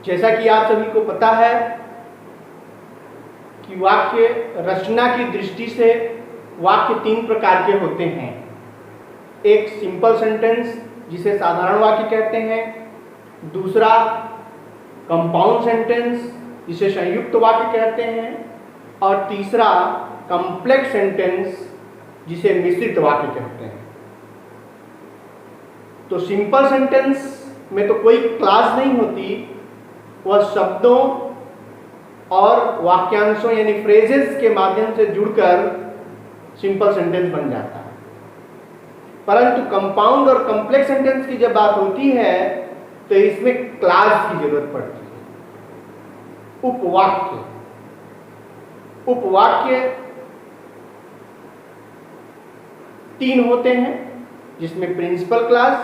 जैसा कि आप सभी को पता है कि वाक्य रचना की दृष्टि से वाक्य 3 प्रकार के होते हैं। एक सिंपल सेंटेंस जिसे साधारण वाक्य कहते हैं, दूसरा कंपाउंड सेंटेंस जिसे संयुक्त वाक्य कहते हैं, और तीसरा कॉम्प्लेक्स सेंटेंस जिसे मिश्रित वाक्य कहते हैं। तो सिंपल सेंटेंस में तो कोई क्लास नहीं होती, वह शब्दों और वाक्यांशों यानी फ्रेजेस के माध्यम से जुड़कर सिंपल सेंटेंस बन जाता है। परंतु कंपाउंड और कॉम्प्लेक्स सेंटेंस की जब बात होती है तो इसमें क्लास की जरूरत पड़ती है। उपवाक्य 3 होते हैं, जिसमें प्रिंसिपल क्लास,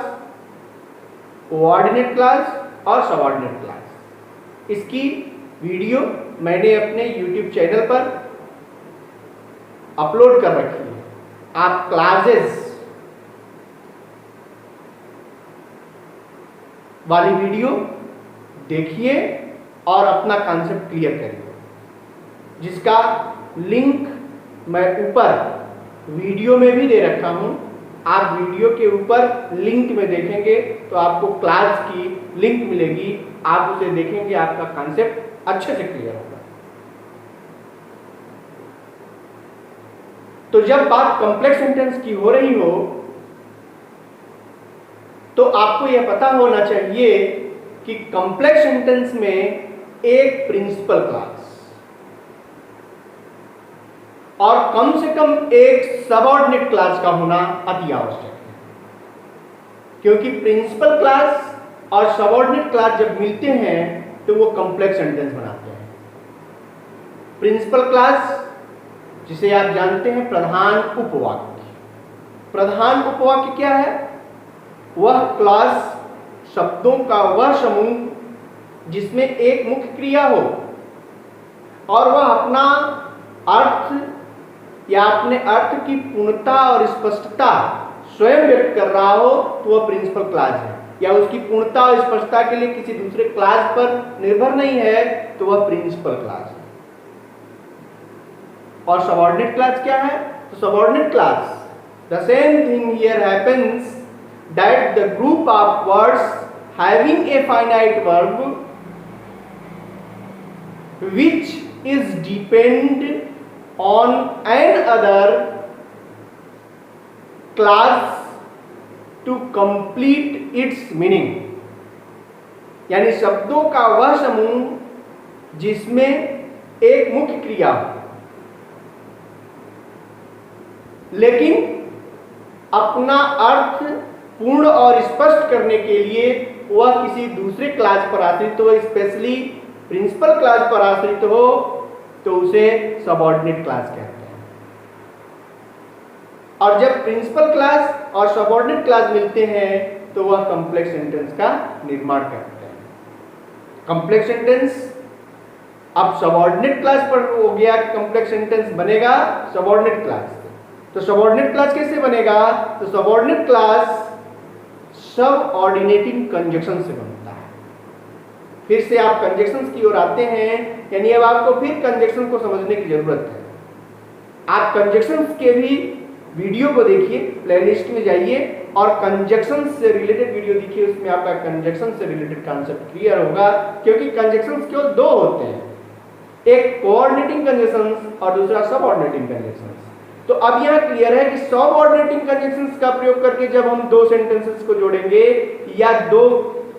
कोऑर्डिनेट क्लास और सबऑर्डिनेट क्लास। इसकी वीडियो मैंने अपने YouTube चैनल पर अपलोड कर रखी है। आप क्लासेस वाली वीडियो देखिए और अपना कॉन्सेप्ट क्लियर करिए, जिसका लिंक मैं ऊपर वीडियो में भी दे रखा हूं। आप वीडियो के ऊपर लिंक में देखेंगे तो आपको क्लास की लिंक मिलेगी, आप उसे देखेंगे, आपका कॉन्सेप्ट अच्छे से क्लियर होगा। तो जब बात कॉम्प्लेक्स सेंटेंस की हो रही हो तो आपको यह पता होना चाहिए कि कॉम्प्लेक्स सेंटेंस में एक प्रिंसिपल क्लास और कम से कम एक सबऑर्डिनेट क्लास का होना अति आवश्यक है, क्योंकि प्रिंसिपल क्लास और सबऑर्डिनेट क्लास जब मिलते हैं तो वो कॉम्प्लेक्स सेंटेंस बनाते हैं। प्रिंसिपल क्लास जिसे आप जानते हैं प्रधान उपवाक्य। प्रधान उपवाक्य क्या है? वह क्लास शब्दों का वह समूह जिसमें एक मुख्य क्रिया हो और वह अपना अर्थ या अपने अर्थ की पूर्णता और स्पष्टता स्वयं व्यक्त कर रहा हो तो वह प्रिंसिपल क्लास है, या उसकी पूर्णता और स्पष्टता के लिए किसी दूसरे क्लास पर निर्भर नहीं है तो वह प्रिंसिपल क्लास है। और सबऑर्डिनेट क्लास क्या है? तो subordinate class, the same thing here happens that the group of words having a finite verb which is depend on another class to complete its meaning। यानी शब्दों का वह समूह जिसमें एक मुख्य क्रिया हो लेकिन अपना अर्थ पूर्ण और स्पष्ट करने के लिए वह किसी दूसरे क्लास पर आश्रित हो, स्पेशली प्रिंसिपल क्लास पर आश्रित हो, तो उसे सबऑर्डिनेट क्लास कहते हैं। और जब प्रिंसिपल क्लास और सबऑर्डिनेट क्लास मिलते हैं तो वह कॉम्प्लेक्स सेंटेंस का निर्माण करते हैं। कॉम्प्लेक्स सेंटेंस अब सबऑर्डिनेट क्लास पर हो गया, कॉम्प्लेक्स सेंटेंस बनेगा सबऑर्डिनेट क्लास से। तो सबऑर्डिनेट क्लास कैसे बनेगा? तो सबऑर्डिनेट क्लास सब ऑर्डिनेटिंग कंजक्शन से बनता है। फिर से आप कंजक्शंस की ओर आते हैं, यानी अब आपको फिर कंजक्शन को समझने की जरूरत है। आप कंजक्शंस के भी वीडियो को देखिए, प्लेलिस्ट में जाइए और कंजक्शंस से रिलेटेड वीडियो देखिए, उसमें आपका कंजक्शन से रिलेटेड कॉन्सेप्ट क्लियर होगा। क्योंकि कंजक्शंस केवल 2 होते हैं, एक कोऑर्डिनेटिंग कंजक्शंस और दूसरा सब ऑर्डिनेटिंग कंजक्शंस। तो अब यह क्लियर है कि सब ऑर्डिनेटिंग कंजक्शंस का प्रयोग करके जब हम 2 सेंटेंसेस को जोड़ेंगे या 2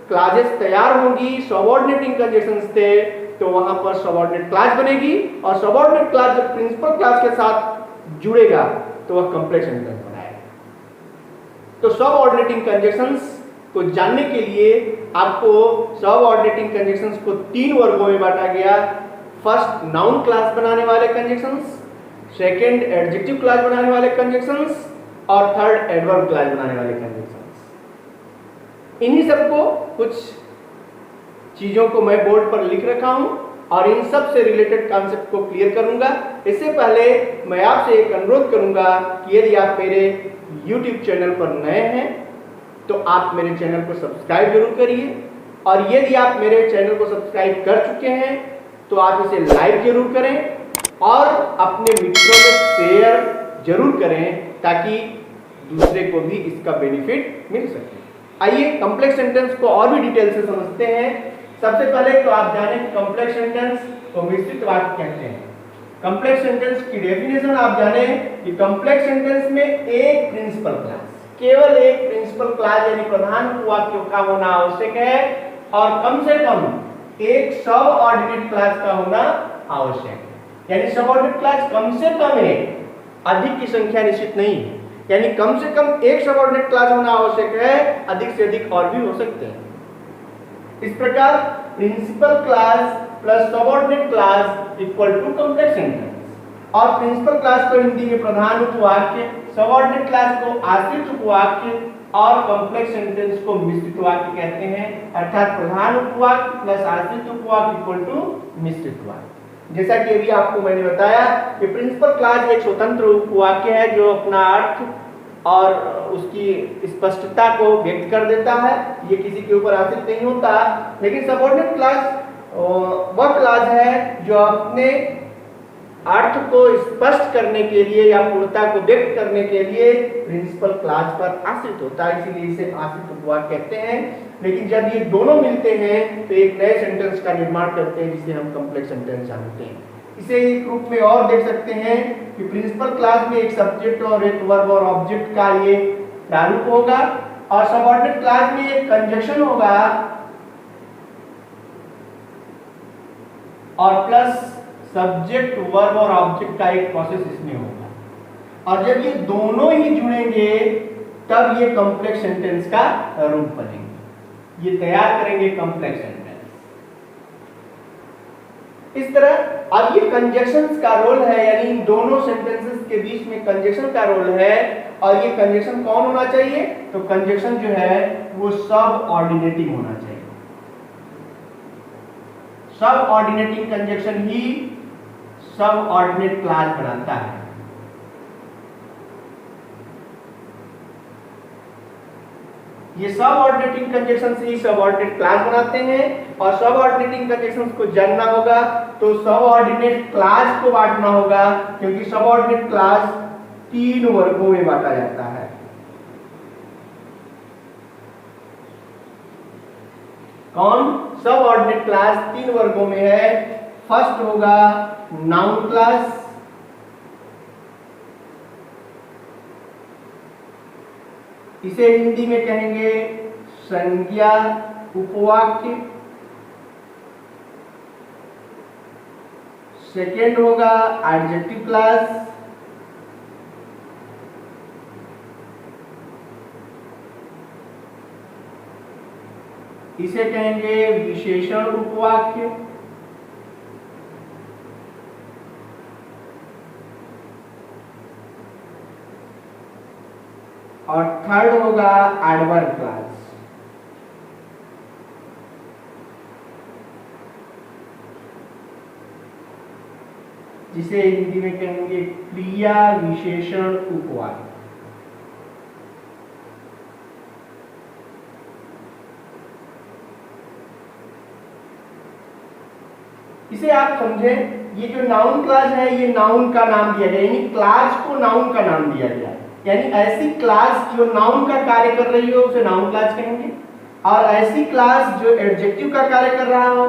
क्लासेस तैयार होंगी सबऑर्डिनेटिंग कंजक्शंस से, तो वहां पर सबऑर्डिनेट क्लास बनेगी और सबऑर्डिनेट क्लास जब प्रिंसिपल क्लास के साथ जुड़ेगा तो वह कॉम्प्लेक्स सेंटेंस बनाएगा। तो सबऑर्डिनेटिंग कंजक्शंस को जानने के लिए आपको सबऑर्डिनेटिंग कंजक्शंस को 3 वर्गों में बांटा गया। फर्स्ट, नाउन क्लास बनाने वाले कंजक्शंस, सेकेंड, एडजेक्टिव क्लास बनाने वाले कंजक्शंस और थर्ड, एडवर्ब क्लास बनाने वाले कंजक्शंस। इन्हीं सबको कुछ चीजों को मैं बोर्ड पर लिख रखा हूं और इन सब से रिलेटेड कॉन्सेप्ट को क्लियर करूंगा। इससे पहले मैं आपसे एक अनुरोध करूंगा कि यदि आप मेरे YouTube चैनल पर नए हैं तो आप मेरे चैनल को सब्सक्राइब जरूर करिए और यदि आप मेरे चैनल को सब्सक्राइब कर चुके हैं तो आप इसे लाइक जरूर करें और अपने मित्रों में शेयर जरूर करें ताकि दूसरे को भी इसका बेनिफिट मिल सके। आइए कॉम्प्लेक्स सेंटेंस को और भी डिटेल से समझते हैं। सबसे पहले तो आप जानें कि कॉम्प्लेक्स सेंटेंस को मिश्रित वाक्य कहते हैं। कॉम्प्लेक्स सेंटेंस की डेफिनेशन आप जानें कि कॉम्प्लेक्स सेंटेंस में एक प्रिंसिपल क्लास, केवल एक प्रिंसिपल क्लास यानी प्रधान उपवाक्य का होना आवश्यक है और कम से कम एक सब ऑर्डिनेट क्लास का होना आवश्यक है। यानी सब ऑर्डिनेट क्लास कम से कम है, अधिक की संख्या निश्चित नहीं है। यानी कम से कम एक सब ऑर्डिनेट क्लास होना आवश्यक है, अधिक से अधिक और भी हो सकते हैं। इस प्रकार principal clause plus subordinate clause equal to complex sentence. और प्रिंसिपल क्लास को हिंदी में प्रधान उपवाक्य, सबऑर्डिनेट क्लास को आश्रित उपवाक्य और कॉम्प्लेक्स सेंटेंस को मिश्रित वाक्य कहते हैं। अर्थात प्रधान उपवाक्य प्लस आश्रित उपवाक्य इक्वल टू मिश्रित वाक्य। जैसा कि अभी आपको मैंने बताया कि प्रिंसिपल क्लास एक स्वतंत्र उपवाक्य है जो अपना अर्थ और उसकी स्पष्टता को व्यक्त कर देता है, ये किसी के ऊपर आश्रित नहीं होता। लेकिन सबऑर्डिनेट क्लास वह क्लास है जो अपने अर्थ को स्पष्ट करने के लिए या पूर्णता को व्यक्त करने के लिए प्रिंसिपल क्लास पर आश्रित होता है, इसीलिए इसे आश्रित उपवाक्य कहते हैं। लेकिन जब ये दोनों मिलते हैं तो एक नए सेंटेंस का निर्माण करते हैं जिसे हम कॉम्प्लेक्स सेंटेंस जानते हैं। इसे एक रूप में और देख सकते हैं कि प्रिंसिपल क्लास में एक सब्जेक्ट और एक वर्ब और ऑब्जेक्ट का ये प्रारूप होगा और सबऑर्डिनेट क्लास में एक कंजक्शन होगा और प्लस सब्जेक्ट वर्ब और ऑब्जेक्ट का एक प्रोसेस इसमें होगा। और जब ये दोनों ही जुड़ेंगे तब ये कॉम्प्लेक्स सेंटेंस का रूप बनेंगे, ये तैयार करेंगे कॉम्प्लेक्स सेंटेंस। इस तरह अब ये कंजक्शंस का रोल है, यानी इन दोनों सेंटेंसेस के बीच में कंजक्शन का रोल है। और ये कंजक्शन कौन होना चाहिए? तो कंजक्शन जो है वो सब ऑर्डिनेटिंग होना चाहिए। सब ऑर्डिनेटिंग कंजक्शन ही सब ऑर्डिनेट क्लास बनाता है। ये सब ऑर्डिनेटिंग कंजक्शन से ही सब ऑर्डिनेट क्लास बनाते हैं और सब ऑर्डिनेटिंग कंजक्शंस को जानना होगा तो सब ऑर्डिनेट क्लास को बांटना होगा, क्योंकि सब ऑर्डिनेट क्लास 3 वर्गों में बांटा जाता है। कौन? सब ऑर्डिनेट क्लास 3 वर्गों में है। फर्स्ट होगा नाउन क्लास, इसे हिंदी में कहेंगे संज्ञा उपवाक्य। सेकेंड होगा एडजेक्टिव क्लास, इसे कहेंगे विशेषण उपवाक्य। और थर्ड होगा एडवर्ब क्लास। जिसे हिंदी में कहेंगे क्रिया विशेषण उपवाक्य। इसे आप समझें, ये जो नाउन क्लास है ये नाउन का नाम दिया गया, यानी क्लास को नाउन का नाम दिया गया। यानी ऐसी क्लास जो नाउन का कार्य कर रही हो उसे नाउन क्लास कहेंगे, और ऐसी क्लास जो एडजेक्टिव का कार्य कर रहा हो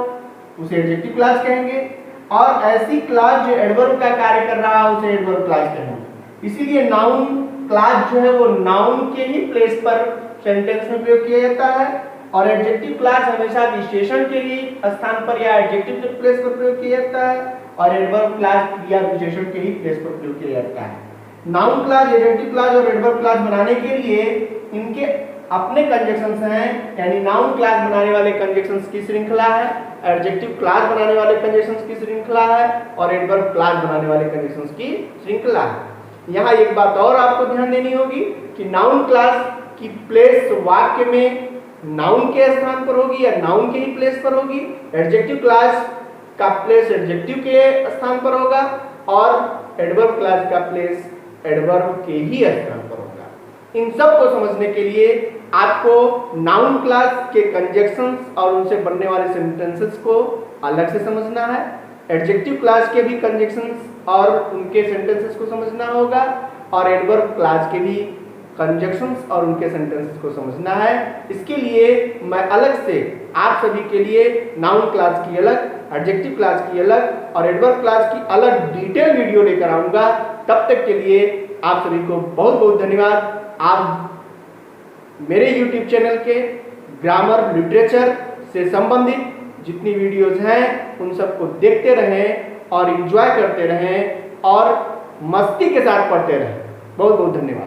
उसे एडजेक्टिव क्लास कहेंगे, और ऐसी क्लास जो एडवर्ब का कार्य कर रहा हो उसे एडवर्ब क्लास कहेंगे। इसीलिए नाउन क्लास जो है वो नाउन के ही प्लेस पर सेंटेंस में प्रयोग किया जाता है, और एडजेक्टिव क्लास हमेशा विशेषण के ही स्थान पर या एडजेक्टिव के प्लेस पर प्रयोग किया जाता है, और एडवर्ब क्लास क्रिया विशेषण के ही प्लेस पर प्रयोग किया जाता है। नाउन क्लास, एडजेक्टिव क्लास और एडवर्ब क्लास बनाने के लिए इनके अपने कंजक्शंस हैं, यानी नाउन क्लास बनाने वाले कंजक्शंस की श्रृंखला है, एडजेक्टिव क्लास बनाने वाले कंजक्शंस की श्रृंखला है, और एडवर्ब क्लास बनाने वाले कंजक्शंस की श्रृंखला है। यहाँ एक बात और आपको ध्यान देनी होगी कि नाउन क्लास की प्लेस वाक्य में नाउन के स्थान पर होगी या नाउन के ही प्लेस पर होगी, एडजेक्टिव क्लास का प्लेस एडजेक्टिव के स्थान पर होगा, और एडवर्ब क्लास का प्लेस एडवर्ब के ही स्थान पर होगा। इन सब को समझने के लिए आपको नाउन क्लास के कंजक्शंस और उनसे बनने वाले सेंटेंसेस को अलग से समझना है, एडजेक्टिव क्लास के भी कंजक्शंस और उनके सेंटेंसेस को समझना होगा, और एडवर्ब क्लास के भी कंजक्शंस और उनके सेंटेंसेस को समझना है। इसके लिए मैं अलग से आप सभी के लिए नाउन क्लास की अलग, एडजेक्टिव क्लास की अलग और एडवर्ब क्लास की अलग डिटेल वीडियो लेकर आऊंगा। तब तक के लिए आप सभी को बहुत बहुत धन्यवाद। आप मेरे YouTube चैनल के ग्रामर लिटरेचर से संबंधित जितनी वीडियोस हैं उन सबको देखते रहें और एंजॉय करते रहें और मस्ती के साथ पढ़ते रहें। बहुत बहुत धन्यवाद।